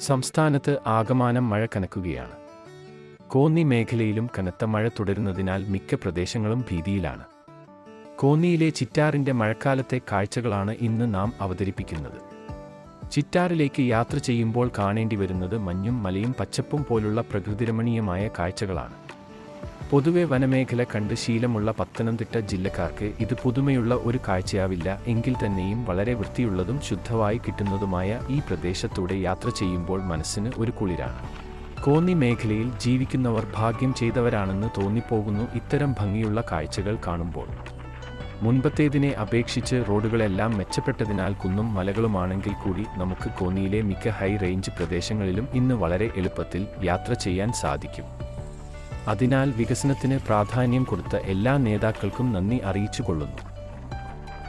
സംസ്ഥാനത്ത് ആകമാനം മഴ കനക്കുകയാണ്. കോന്നി മേഖലയിലും കനത്ത മഴ തുടരുന്നതിനാൽ മിക്ക പ്രദേശങ്ങളും ഭീതിയിലാണ്. കോന്നിയിലെ ചിറ്റാറിൻ്റെ മഴക്കാലത്തെ കാഴ്ചകളാണ് ഇന്ന് നാം അവതരിപ്പിക്കുന്നത്. ചിറ്റാറിലേക്ക് യാത്ര ചെയ്യുമ്പോൾ കാണേണ്ടി വരുന്നത് മഞ്ഞും മലയും പച്ചപ്പും പോലുള്ള പ്രകൃതിരമണീയമായ കാഴ്ചകളാണ്. പൊതുവെ വനമേഖല കണ്ട് ശീലമുള്ള പത്തനംതിട്ട ജില്ലക്കാർക്ക് ഇത് പുതുമയുള്ള ഒരു കാഴ്ചയാവില്ല. എങ്കിൽ തന്നെയും വളരെ വൃത്തിയുള്ളതും ശുദ്ധമായി കിട്ടുന്നതുമായ ഈ പ്രദേശത്തൂടെ യാത്ര ചെയ്യുമ്പോൾ മനസ്സിന് ഒരു കുളിരാണ്. കോന്നി മേഖലയിൽ ജീവിക്കുന്നവർ ഭാഗ്യം ചെയ്തവരാണെന്ന് തോന്നിപ്പോകുന്നു ഇത്തരം ഭംഗിയുള്ള കാഴ്ചകൾ കാണുമ്പോൾ. മുൻപത്തേതിനെ അപേക്ഷിച്ച് റോഡുകളെല്ലാം മെച്ചപ്പെട്ടതിനാൽ കുന്നും മലകളുമാണെങ്കിൽ കൂടി നമുക്ക് കോന്നിയിലെ മിക്ക ഹൈ റേഞ്ച് പ്രദേശങ്ങളിലും ഇന്ന് വളരെ എളുപ്പത്തിൽ യാത്ര ചെയ്യാൻ സാധിക്കും. അതിനാൽ വികസനത്തിന് പ്രാധാന്യം കൊടുത്ത എല്ലാ നേതാക്കൾക്കും നന്ദി അറിയിച്ചുകൊള്ളുന്നു.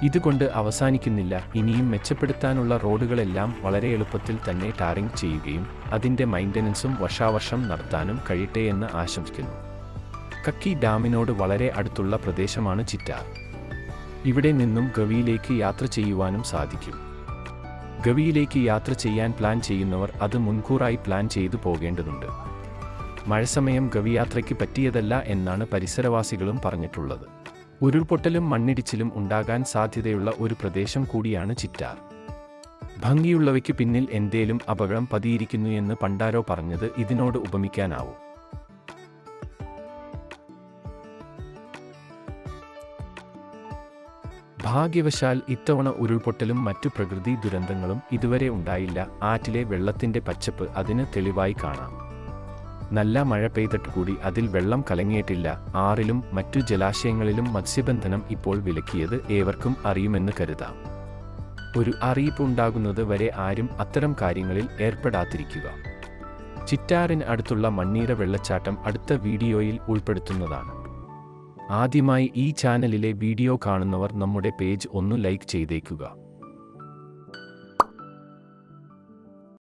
ഇതുകൊണ്ട് അവസാനിക്കുന്നില്ല. ഇനിയും മെച്ചപ്പെടുത്താനുള്ള റോഡുകളെല്ലാം വളരെ എളുപ്പത്തിൽ തന്നെ ടാറിംഗ് ചെയ്യുകയും അതിൻ്റെ മെയിൻ്റനൻസും വർഷാവർഷം നടത്താനും കഴിയട്ടെ എന്ന് ആശംസിക്കുന്നു. കക്കി ഡാമിനോട് വളരെ അടുത്തുള്ള പ്രദേശമാണ് ചിറ്റാർ. ഇവിടെ നിന്നും ഗവിയിലേക്ക് യാത്ര ചെയ്യുവാനും സാധിക്കും. ഗവിയിലേക്ക് യാത്ര ചെയ്യാൻ പ്ലാൻ ചെയ്യുന്നവർ അത് മുൻകൂറായി പ്ലാൻ ചെയ്തു പോകേണ്ടതുണ്ട്. മഴസമയം ഗവിയാത്രയ്ക്ക് പറ്റിയതല്ല എന്നാണ് പരിസരവാസികളും പറഞ്ഞിട്ടുള്ളത്. ഉരുൾപൊട്ടലും മണ്ണിടിച്ചിലും ഉണ്ടാകാൻ സാധ്യതയുള്ള ഒരു പ്രദേശം കൂടിയാണ് ചിറ്റാർ. ഭംഗിയുള്ളവയ്ക്ക് പിന്നിൽ എന്തേലും അപകടം പതിയിരിക്കുന്നു എന്ന് പണ്ടാരോ പറഞ്ഞത് ഇതിനോട് ഉപമിക്കാനാവും. ഭാഗ്യവശാൽ ഇത്തവണ ഉരുൾപൊട്ടലും മറ്റു പ്രകൃതി ദുരന്തങ്ങളും ഇതുവരെ ഉണ്ടായില്ല. ആറ്റിലെ വെള്ളത്തിൻ്റെ പച്ചപ്പ് അതിന് തെളിവായി കാണാം. നല്ല മഴ പെയ്തിട്ട് കൂടി അതിൽ വെള്ളം കലങ്ങിയിട്ടില്ല. ആറിലും മറ്റു ജലാശയങ്ങളിലും മത്സ്യബന്ധനം ഇപ്പോൾ വിലക്കിയത് ഏവർക്കും അറിയുമെന്ന് കരുതാം. ഒരു അറിയിപ്പ് ഉണ്ടാകുന്നത് വരെ ആരും അത്തരം കാര്യങ്ങളിൽ ഏർപ്പെടാതിരിക്കുക. ചിറ്റാറിന് അടുത്തുള്ള മണ്ണീര വെള്ളച്ചാട്ടം അടുത്ത വീഡിയോയിൽ ഉൾപ്പെടുത്തുന്നതാണ്. ആദ്യമായി ഈ ചാനലിലെ വീഡിയോ കാണുന്നവർ നമ്മുടെ പേജ് ഒന്ന് ലൈക്ക് ചെയ്തേക്കുക.